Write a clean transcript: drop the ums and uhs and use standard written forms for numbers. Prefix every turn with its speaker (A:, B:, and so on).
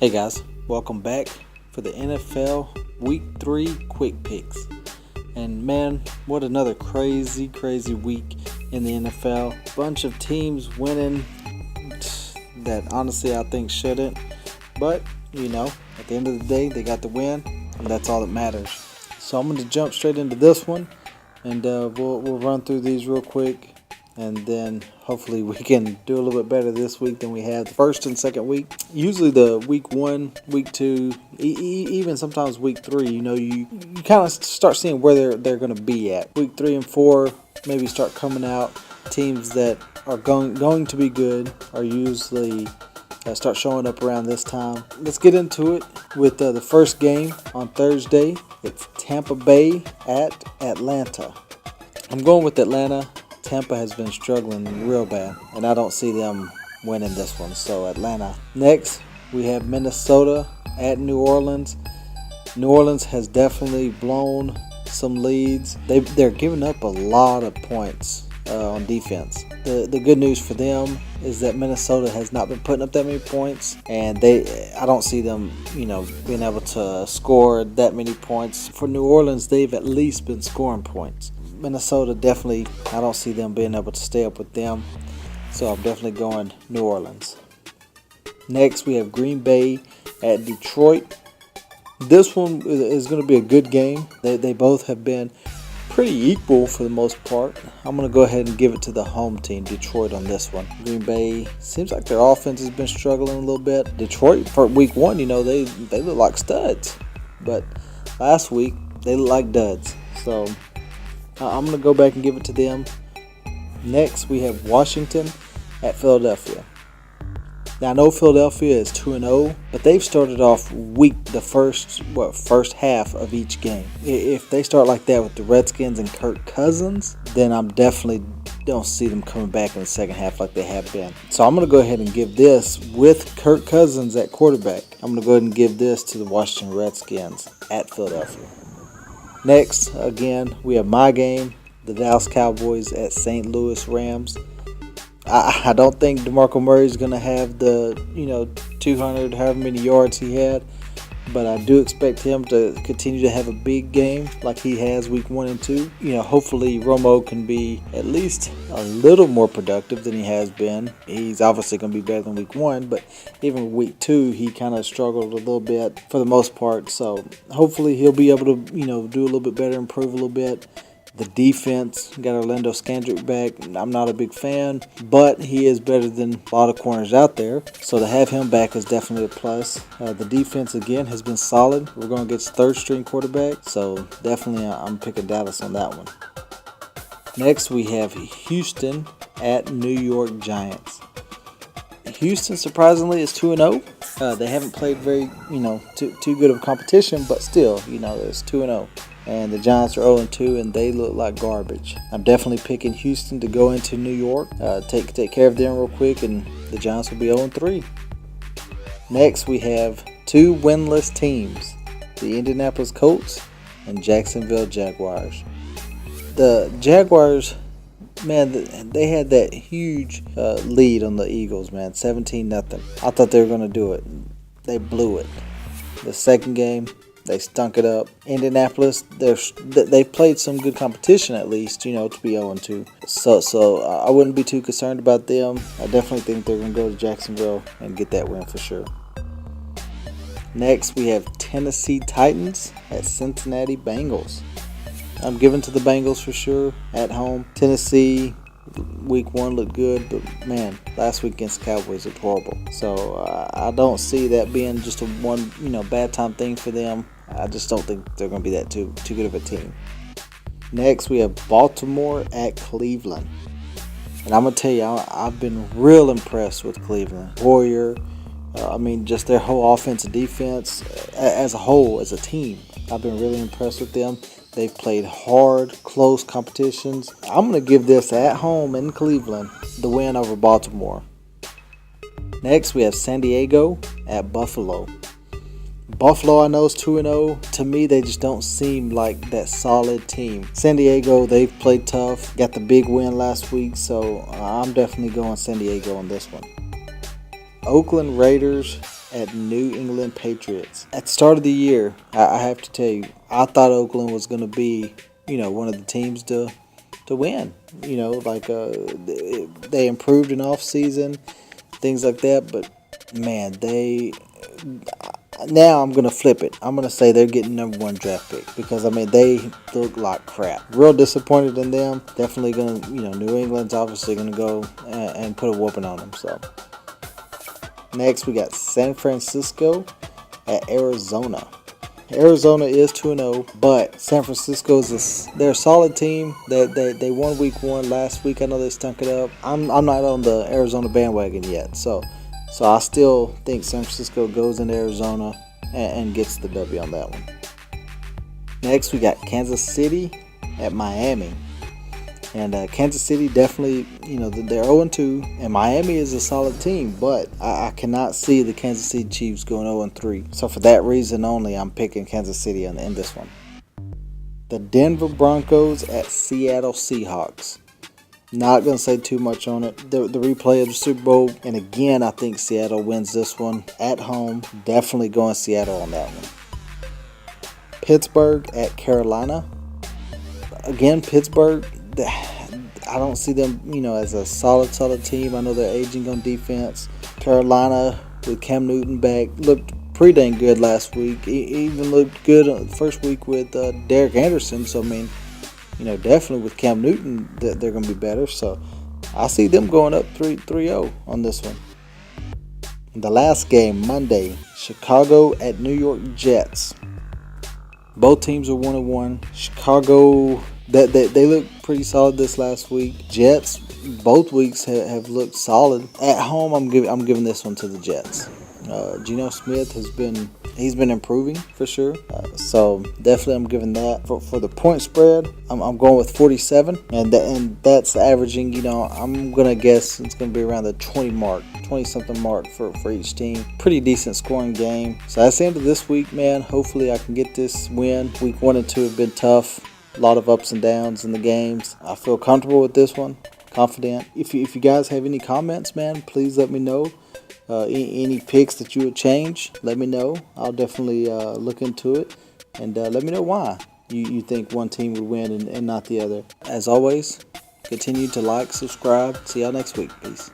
A: Hey guys, welcome back for the NFL Week 3 Quick Picks. And man, what another crazy week in the NFL. Bunch of teams winning that honestly I think shouldn't. But, at the end of the day, they got the win, and that's all that matters. So I'm going to jump straight into this one, and we'll run through these real quick. And then hopefully we can do a little bit better this week than we had the first and second week. Usually the week 1, week 2, even sometimes week 3, you kind of start seeing where they're going to be at. Week 3 and 4 maybe start coming out. Teams that are going to be good are usually start showing up around this time. Let's get into it with the first game on Thursday. It's Tampa Bay at Atlanta. I'm going with Atlanta. Tampa has been struggling real bad, and I don't see them winning this one, so Atlanta. Next, we have Minnesota at New Orleans. New Orleans has definitely blown some leads. They're giving up a lot of points on defense. The good news for them is that Minnesota has not been putting up that many points, and I don't see them, being able to score that many points. For New Orleans, they've at least been scoring points. Minnesota definitely, I don't see them being able to stay up with them, so I'm definitely going New Orleans. Next, we have Green Bay at Detroit. This one is going to be a good game. They both have been pretty equal for the most part. I'm going to go ahead and give it to the home team, Detroit, on this one. Green Bay, seems like their offense has been struggling a little bit. Detroit, for week 1, they look like studs, but last week they look like duds. So I'm going to go back and give it to them. Next, we have Washington at Philadelphia. Now, I know Philadelphia is 2-0, but they've started off weak the first half of each game. If they start like that with the Redskins and Kirk Cousins, then I'm definitely don't see them coming back in the second half like they have been. So I'm going to go ahead and give this, with Kirk Cousins at quarterback, I'm going to go ahead and give this to the Washington Redskins at Philadelphia. Next, again, we have my game, the Dallas Cowboys at St. Louis Rams. I don't think DeMarco Murray is going to have the, 200, however many yards he had, but I do expect him to continue to have a big game like he has week 1 and 2. Hopefully Romo can be at least a little more productive than he has been. He's obviously going to be better than week 1, but even week 2, he kind of struggled a little bit for the most part. So hopefully he'll be able to, do a little bit better, improve a little bit. The defense, got Orlando Scandrick back. I'm not a big fan, but he is better than a lot of corners out there. So to have him back is definitely a plus. The defense, again, has been solid. We're going against third-string quarterback, so definitely I'm picking Dallas on that one. Next, we have Houston at New York Giants. Houston, surprisingly, is 2-0. They haven't played very, too good of competition, but still, it's 2-0. And the Giants are 0-2, and they look like garbage. I'm definitely picking Houston to go into New York, take care of them real quick, and the Giants will be 0-3. Next, we have 2 winless teams, the Indianapolis Colts and Jacksonville Jaguars. The Jaguars, man, they had that huge lead on the Eagles, man, 17-0. I thought they were going to do it. They blew it. The second game, they stunk it up. Indianapolis, they played some good competition at least, to be 0-2. So I wouldn't be too concerned about them. I definitely think they're going to go to Jacksonville and get that win for sure. Next, we have Tennessee Titans at Cincinnati Bengals. I'm giving to the Bengals for sure at home. Tennessee, week 1 looked good, but man, last week against the Cowboys looked horrible. So I don't see that being just a one, bad time thing for them. I just don't think they're going to be that too good of a team. Next, we have Baltimore at Cleveland. And I'm going to tell you, I've been real impressed with Cleveland. Warrior, just their whole offense and defense as a whole, as a team. I've been really impressed with them. They've played hard, close competitions. I'm going to give this at home in Cleveland, the win over Baltimore. Next, we have San Diego at Buffalo. Buffalo, I know, is 2-0. To me, they just don't seem like that solid team. San Diego, they've played tough. Got the big win last week, so I'm definitely going San Diego on this one. Oakland Raiders at New England Patriots. At the start of the year, I have to tell you, I thought Oakland was going to be, one of the teams to win. They improved in off season, things like that. But man, now I'm going to flip it. I'm going to say they're getting number 1 draft pick because, they look like crap. Real disappointed in them. Definitely going to, New England's obviously going to go and put a whooping on them. So next we got San Francisco at Arizona. Arizona is 2-0, but San Francisco they're a solid team. They won week 1 last week. I know they stunk it up. I'm not on the Arizona bandwagon yet, so I still think San Francisco goes into Arizona and gets the W on that one. Next, we got Kansas City at Miami. And Kansas City definitely, they're 0-2, and Miami is a solid team, but I cannot see the Kansas City Chiefs going 0-3. So for that reason only, I'm picking Kansas City in this one. The Denver Broncos at Seattle Seahawks. Not going to say too much on it. The replay of the Super Bowl, and again, I think Seattle wins this one at home. Definitely going Seattle on that one. Pittsburgh at Carolina. Again, Pittsburgh, I don't see them, as a solid team. I know they're aging on defense. Carolina, with Cam Newton back, looked pretty dang good last week. He even looked good on the first week with Derek Anderson. So, definitely with Cam Newton, they're going to be better. So, I see them going up 3-0 on this one. The last game, Monday, Chicago at New York Jets. Both teams are 1-1. Chicago, they look pretty solid this last week. Jets, both weeks have looked solid. At home, I'm giving this one to the Jets. Geno Smith he's been improving for sure. So definitely I'm giving that. For the point spread, I'm going with 47, and that's averaging. I'm gonna guess it's gonna be around the 20-something mark for each team. Pretty decent scoring game. So that's the end of this week, man. Hopefully I can get this win. Week 1 and 2 have been tough. A lot of ups and downs in the games. I feel comfortable with this one. Confident. If you guys have any comments, man, please let me know. Any picks that you would change, let me know. I'll definitely look into it, and let me know why you think one team would win and not the other. As always, continue to like, subscribe. See y'all next week. Peace.